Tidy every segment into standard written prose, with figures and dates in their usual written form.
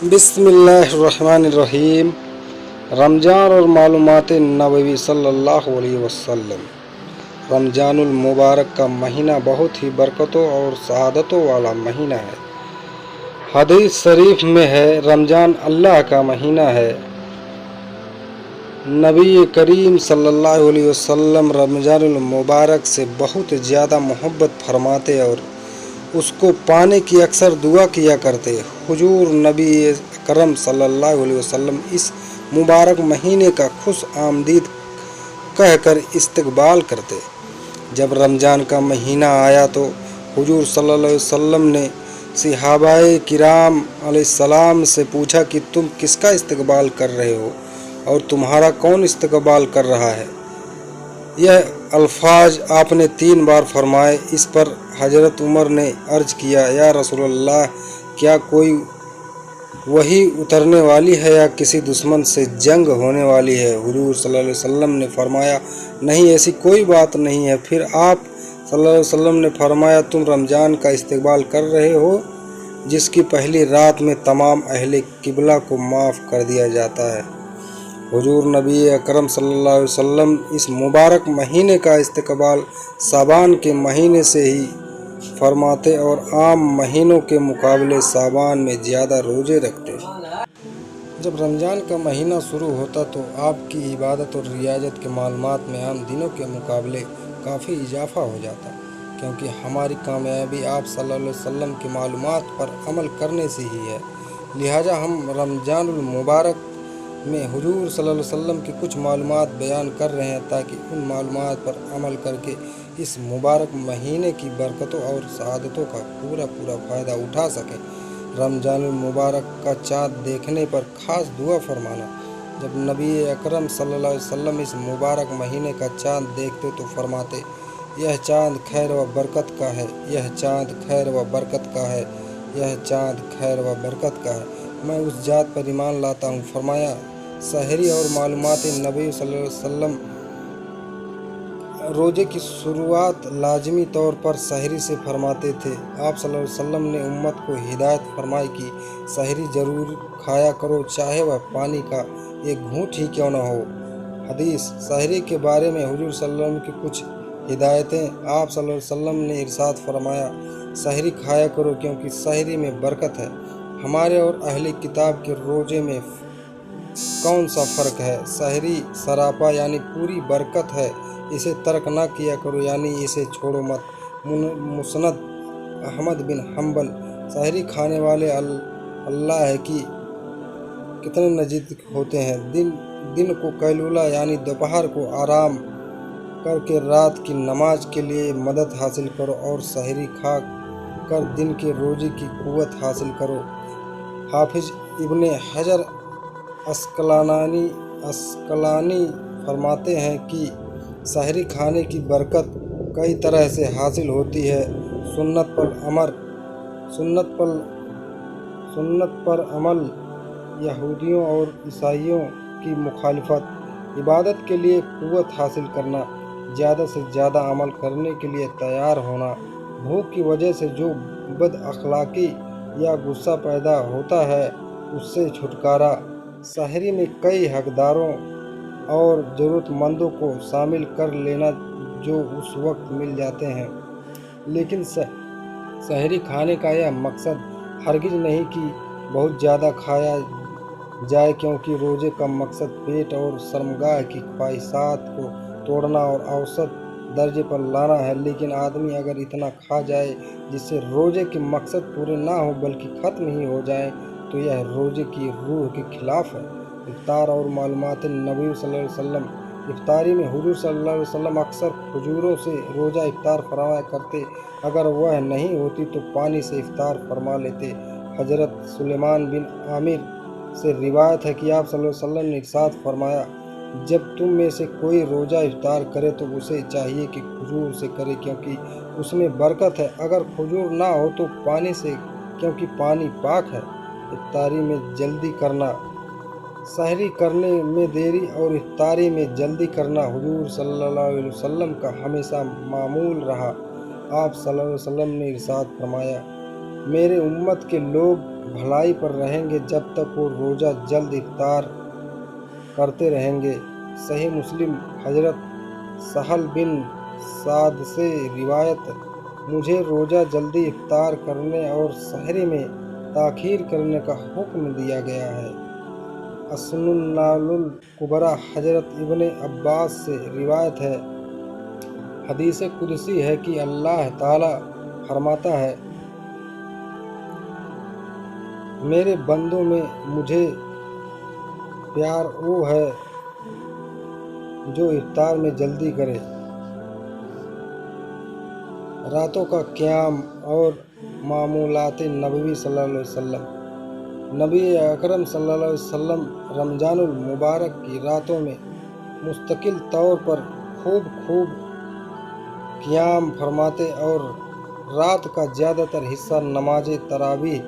بسم اللہ الرحمن الرحیم۔ رمضان اور معلومات نبوی صلی اللہ علیہ وسلم۔ رمضان المبارک کا مہینہ بہت ہی برکتوں اور سعادتوں والا مہینہ ہے۔ حدیث شریف میں ہے، رمضان اللہ کا مہینہ ہے۔ نبی کریم صلی اللہ علیہ وسلم رمضان المبارک سے بہت زیادہ محبت فرماتے اور اس کو پانے کی اکثر دعا کیا کرتے۔ حضور نبی اکرم صلی اللہ علیہ وسلم اس مبارک مہینے کا خوش آمدید کہہ کر استقبال کرتے۔ جب رمضان کا مہینہ آیا تو حضور صلی اللہ علیہ وسلم نے صحابہ کرام علیہ السلام سے پوچھا کہ تم کس کا استقبال کر رہے ہو اور تمہارا کون استقبال کر رہا ہے؟ یہ الفاظ آپ نے 3 بار فرمائے۔ اس پر حضرت عمر نے عرض کیا، یا رسول اللہ، کیا کوئی وحی اترنے والی ہے یا کسی دشمن سے جنگ ہونے والی ہے؟ حضور صلی اللہ علیہ وسلم نے فرمایا، نہیں، ایسی کوئی بات نہیں ہے۔ پھر آپ صلی اللہ علیہ وسلم نے فرمایا، تم رمضان کا استقبال کر رہے ہو جس کی پہلی رات میں تمام اہل قبلہ کو معاف کر دیا جاتا ہے۔ حضور نبی اکرم صلی اللہ علیہ وسلم اس مبارک مہینے کا استقبال شعبان کے مہینے سے ہی فرماتے اور عام مہینوں کے مقابلے شعبان میں زیادہ روزے رکھتے۔ جب رمضان کا مہینہ شروع ہوتا تو آپ کی عبادت اور ریاضت کے معاملات میں عام دنوں کے مقابلے کافی اضافہ ہو جاتا، کیونکہ ہماری کامیابی آپ صلی اللہ علیہ وسلم کی معلومات پر عمل کرنے سے ہی ہے۔ لہٰذا ہم رمضان المبارک میں حضور صلی اللہ علیہ وسلم کی کچھ معلومات بیان کر رہے ہیں تاکہ ان معلومات پر عمل کر کے اس مبارک مہینے کی برکتوں اور سعادتوں کا پورا فائدہ اٹھا سکیں۔ رمضان المبارک کا چاند دیکھنے پر خاص دعا فرمانا۔ جب نبی اکرم صلی اللہ علیہ وسلم اس مبارک مہینے کا چاند دیکھتے تو فرماتے، یہ چاند خیر و برکت کا ہے، یہ چاند خیر و برکت کا ہے، یہ چاند خیر و برکت کا ہے، میں اس ذات پر ایمان لاتا ہوں۔ فرمایا، سحری اور معلومات نبی صلی اللہ علیہ وسلم روزے کی شروعات لازمی طور پر سحری سے فرماتے تھے۔ آپ صلی اللہ علیہ وسلم نے امت کو ہدایت فرمائی کہ سحری ضرور کھایا کرو، چاہے وہ پانی کا ایک گھونٹ ہی کیوں نہ ہو۔ حدیث سحری کے بارے میں حضور صلی اللہ علیہ وسلم کی کچھ ہدایتیں۔ آپ صلی اللہ علیہ وسلم نے ارشاد فرمایا، سحری کھایا کرو کیونکہ سحری میں برکت ہے۔ ہمارے اور اہل کتاب کے روزے میں کون سا فرق ہے؟ سحری سراپا یعنی پوری برکت ہے، اسے ترک نہ کیا کرو یعنی اسے چھوڑو مت۔ مسند احمد بن حنبل۔ سحری کھانے والے اللہ کی کتنے نزدیک ہوتے ہیں۔ دن کو قیلولہ یعنی دوپہر کو آرام کر کے رات کی نماز کے لیے مدد حاصل کرو اور سحری کھا کر دن کے روزے کی قوت حاصل کرو۔ حافظ ابن حجر عسقلانی فرماتے ہیں کہ سحری کھانے کی برکت کئی طرح سے حاصل ہوتی ہے۔ سنت پر عمل، یہودیوں اور عیسائیوں کی مخالفت، عبادت کے لیے قوت حاصل کرنا، زیادہ سے زیادہ عمل کرنے کے لیے تیار ہونا، بھوک کی وجہ سے جو بد اخلاقی یا غصہ پیدا ہوتا ہے اس سے چھٹکارا۔ سحری میں کئی حقداروں اور ضرورت مندوں کو شامل کر لینا جو اس وقت مل جاتے ہیں۔ لیکن سحری کھانے کا یہ مقصد ہرگز نہیں کہ بہت زیادہ کھایا جائے، کیونکہ روزے کا مقصد پیٹ اور شرمگاہ کی خواہشات کو توڑنا اور اوسط درجے پر لانا ہے۔ لیکن آدمی اگر اتنا کھا جائے جس سے روزے کے مقصد پورے نہ ہو بلکہ ختم ہی ہو جائیں تو یہ روزے کی روح کے خلاف ہے۔ افطار اور معلومات نبی صلی اللہ علیہ وسلم۔ افطاری میں حضور صلی اللہ علیہ وسلم اکثر کھجوروں سے روزہ افطار فرمایا کرتے، اگر وہ نہیں ہوتی تو پانی سے افطار فرما لیتے۔ حضرت سلیمان بن عامر سے روایت ہے کہ آپ صلی اللہ علیہ وسلم نے ارشاد فرمایا، جب تم میں سے کوئی روزہ افطار کرے تو اسے چاہیے کہ کھجور سے کرے کیونکہ اس میں برکت ہے، اگر کھجور نہ ہو تو پانی سے کیونکہ پانی پاک ہے۔ افطاری میں جلدی کرنا۔ سحری کرنے میں دیری اور افطاری میں جلدی کرنا حضور صلی اللہ علیہ وسلم کا ہمیشہ معمول رہا۔ آپ صلی اللہ علیہ وسلم نے ارشاد فرمایا، میرے امت کے لوگ بھلائی پر رہیں گے جب تک وہ روزہ جلد افطار کرتے رہیں گے۔ صحیح مسلم حضرت سہل بن سعد سے روایت، مجھے روزہ جلدی افطار کرنے اور سحری میں تاخیر کرنے کا حکم دیا گیا ہے۔ السنن الکبریٰ حضرت ابن عباس سے روایت ہے، حدیث قدسی ہے کہ اللہ تعالیٰ فرماتا ہے، میرے بندوں میں مجھے پیار وہ ہے جو افطار میں جلدی کرے۔ راتوں کا قیام اور معمولات نبوی صلی اللہ علیہ وسلم۔ نبی اکرم صلی اللہ علیہ وسلم رمضان المبارک کی راتوں میں مستقل طور پر خوب قیام فرماتے اور رات کا زیادہ تر حصہ نماز تراویح،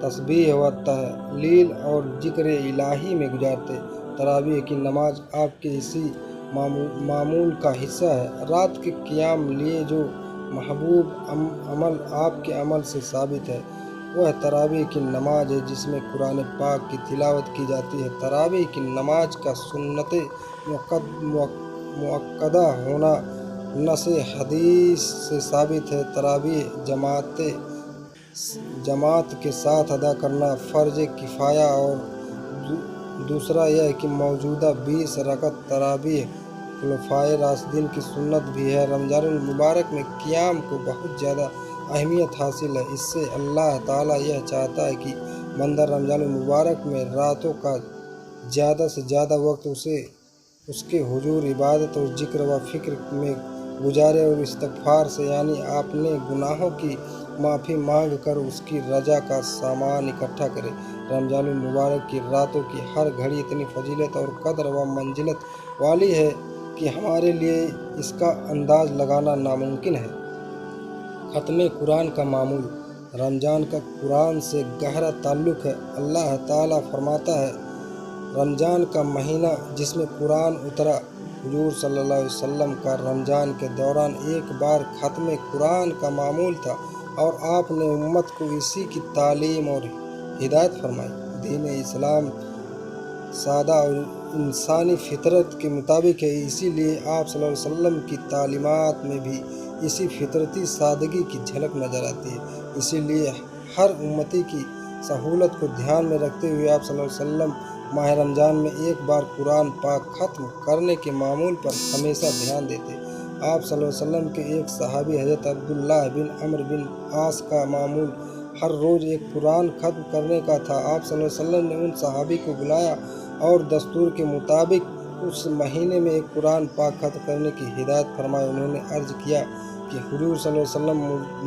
تسبیح و تہلیل اور ذکر الہی میں گزارتے۔ تراویح کی نماز آپ کے اسی معمول کا حصہ ہے۔ رات کے قیام لیے جو محبوب عمل آپ کے عمل سے ثابت ہے وہ تراویح کی نماز ہے جس میں قرآن پاک کی تلاوت کی جاتی ہے۔ تراویح کی نماز کا سنت مؤکدہ ہونا نص حدیث سے ثابت ہے۔ تراویح جماعت کے ساتھ ادا کرنا فرض کفایہ اور دوسرا یہ کہ موجودہ 20 رکعت تراویح خلفائے راشدین کی سنت بھی ہے۔ رمضان المبارک میں قیام کو بہت زیادہ اہمیت حاصل ہے۔ اس سے اللہ تعالیٰ یہ چاہتا ہے کہ بندہ رمضان المبارک میں راتوں کا زیادہ سے زیادہ وقت اس کے حضور عبادت اور ذکر و فکر میں گزارے اور استغفار سے یعنی اپنے گناہوں کی معافی مانگ کر اس کی رضا کا سامان اکٹھا کرے۔ رمضان المبارک کی راتوں کی ہر گھڑی اتنی فضیلت اور قدر و منزلت والی ہے کہ ہمارے لیے اس کا اندازہ لگانا ناممکن ہے۔ ختم قرآن کا معمول۔ رمضان کا قرآن سے گہرا تعلق ہے۔ اللہ تعالیٰ فرماتا ہے، رمضان کا مہینہ جس میں قرآن اترا، حضور صلی اللہ علیہ وسلم کا رمضان کے دوران ایک بار ختم قرآن کا معمول تھا اور آپ نے امت کو اسی کی تعلیم اور ہدایت فرمائی۔ دین اسلام سادہ اور انسانی فطرت کے مطابق ہے، اسی لیے آپ صلی اللہ علیہ وسلم کی تعلیمات میں بھی اسی فطرتی سادگی کی جھلک نظر آتی ہے۔ اسی لیے ہر امتی کی سہولت کو دھیان میں رکھتے ہوئے آپ صلی اللہ علیہ وسلم ماہ رمضان میں ایک بار قرآن پاک ختم کرنے کے معمول پر ہمیشہ دھیان دیتے۔ آپ صلی اللہ علیہ وسلم کے ایک صحابی حضرت عبداللہ بن عمرو بن عاص کا معمول ہر روز ایک قرآن ختم کرنے کا تھا۔ آپ صلی اللہ علیہ وسلم نے ان صحابی کو بلایا اور دستور کے مطابق اس مہینے میں ایک قرآن پاک ختم کرنے کی ہدایت فرمائی۔ انہوں نے عرض کیا کہ حضور صلی اللہ علیہ وسلم،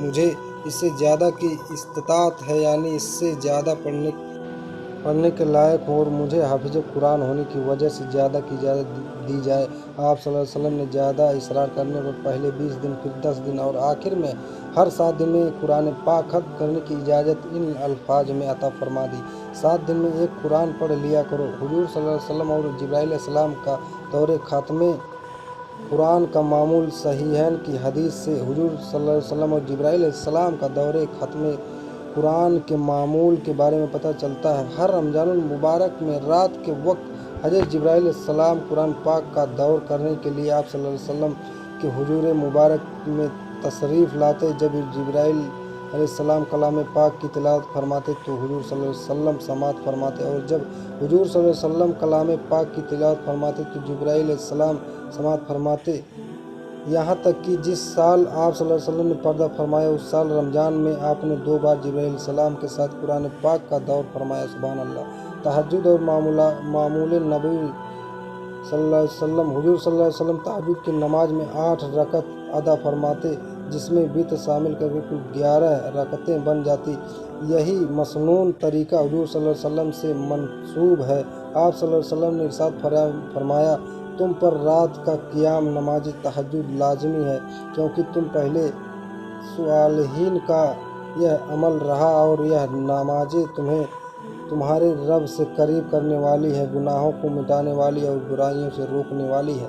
مجھے اس سے زیادہ کی استطاعت ہے، یعنی اس سے زیادہ پڑھنے کے لائق ہوں اور مجھے حافظ قرآن ہونے کی وجہ سے زیادہ کی اجازت دی جائے۔ آپ صلی اللہ علیہ وسلم نے زیادہ اصرار کرنے پر پہلے 20 دن، پھر 10 دن اور آخر میں ہر 7 دن میں قرآن پاک ختم کرنے کی اجازت ان الفاظ میں عطا فرما دی، 7 دن میں ایک قرآن پڑھ لیا کرو۔ حضور صلی اللہ علیہ وسلم اور جبرائیل علیہ السلام کا دور ختم قرآن کا معمول صحیحین کی حدیث سے حضور صلی اللہ علیہ وسلم اور جبرائیل علیہ السلام کا دور ختم قرآن کے معمول کے بارے میں پتہ چلتا ہے۔ ہر رمضان المبارک میں رات کے وقت حضرت جبرائیل علیہ السلام قرآن پاک کا دور کرنے کے لیے آپ صلی اللہ علیہ وسلم کے حضور مبارک میں تشریف لاتے۔ جب جبرائیل علیہ السلام کلام پاک کی تلاوت فرماتے تو حضور صلی اللہ علیہ وسلم سماعت فرماتے، اور جب حضور صلی اللہ علیہ وسلم کلام پاک کی تلاوت فرماتے تو جبرائیل علیہ السلام سماعت فرماتے۔ یہاں تک کہ جس سال آپ صلی اللہ علیہ وسلم نے پردہ فرمایا اس سال رمضان میں آپ نے 2 بار جبرائیل علیہ السلام کے ساتھ قرآن پاک کا دور فرمایا۔ سبحان اللہ۔ تہجد اور معمول نبوی صلی اللہ علیہ وسلم۔ حضور صلی اللہ علیہ وسلم تہجد کی نماز میں 8 رکعت ادا فرماتے جس میں وتر شامل کر کے کل 11 رکعتیں بن جاتی۔ یہی مسنون طریقہ حضور صلی اللہ علیہ وسلم سے منسوب ہے۔ آپ صلی اللہ علیہ وسلم نے ارشاد فرمایا، تم پر رات کا قیام نماز تہجد لازمی ہے، کیونکہ تم پہلے صالحین کا یہ عمل رہا اور یہ نمازیں تمہیں تمہارے رب سے قریب کرنے والی ہے، گناہوں کو مٹانے والی اور برائیوں سے روکنے والی ہے۔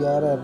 11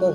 10